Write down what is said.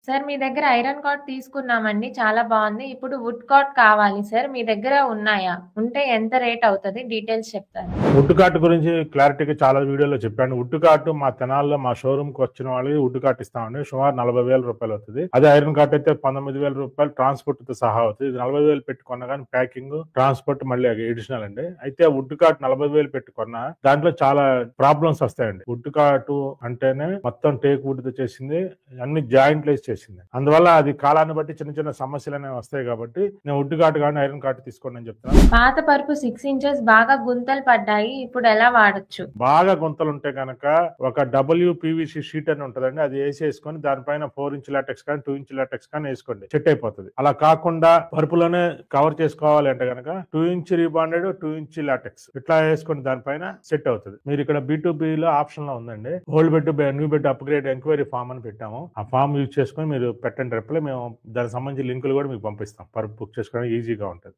Sir మీ దగ్గర iron cot తీసుకున్నామండి. చాలా బావుంది. ఇప్పుడు వుడ్ కాట్ కావాలి సార్. మీ దగ్గర ఉన్నాయా? ఉంటే ఎంత రేట్ అవుతది? డీటెయిల్స్ చెప్తారా? వుడ్ కార్ట్ గురించి క్లారిటీగా చాలా వీడియోలో చెప్పాను. వుడ్ కార్ట్ మా తెనాల్లో మా షోరూమ్ కి వచ్చిన వాళ్ళకి వుడ్ కార్ట్ ఇస్తామండి. సుమారు 40,000 అవుతుంది. అదే ఐరన్ కార్ట్ అయితే 19,000 ట్రాన్స్పోర్ట్ తో సహా అవుతుంది. ఇది 40,000 పెట్టి కొన్నా కానీ ప్యాకింగ్ ట్రాన్స్పోర్ట్ మళ్ళీ ఎడిషనల్ అండి. అయితే వుడ్ కార్ట్ 40,000 పెట్టి కొన్నా దాంట్లో చాలా ప్రాబ్లమ్స్ వస్తాయండి. వుడ్ కార్ట్ అంటేనే మొత్తం టేక్ వుడ్ తో చేసింది, అన్ని జాయింట్లు వేసి చేసింది. అందువల్ల అది కాలాన్ని బట్టి చిన్న చిన్న సమస్యలు అనేవి వస్తాయి కాబట్టి నేను వుడ్ కార్ట్ కానీ ఐరన్ కార్ట్ తీసుకోండి అని చెప్తాను. పాత పరుపు 6 ఇంచెస్ బాగా గుంతలు పడ్డాయి. ఇప్పుడు ఎలా వాడొచ్చు? బాగా గుంతలు ఉంటే కనుక ఒక WPVC షీట్ అని ఉంటదండి, అది వేసేసుకొని దానిపైన 4 ఇంచ్ లాటెక్స్ కానీ 2 ఇంచ్ లాటెక్స్ కానీ వేసుకోండి, సెట్ అయిపోతుంది. అలా కాకుండా పరుపులోనే కవర్ చేసుకోవాలి అంటే కనుక 2 ఇంచ్ రీబాండెడ్ 2 ఇంచ్ లాటెక్స్ ఇట్లా వేసుకొని దానిపైన సెట్ అవుతుంది. మీరు ఇక్కడ B2B లో ఆప్షన్ లో ఉందండి, old bed new bed upgrade enquiry form అని పెట్టాము. ఆ ఫామ్ యూజ్ చేసుకొని మీరు పెట్టండి రిప్లై, మేము దానికి సంబంధించి లింకులు కూడా మీకు పంపిస్తాం. పరుపు బుక్ చేసుకోవడానికి ఈజీగా ఉంటుంది.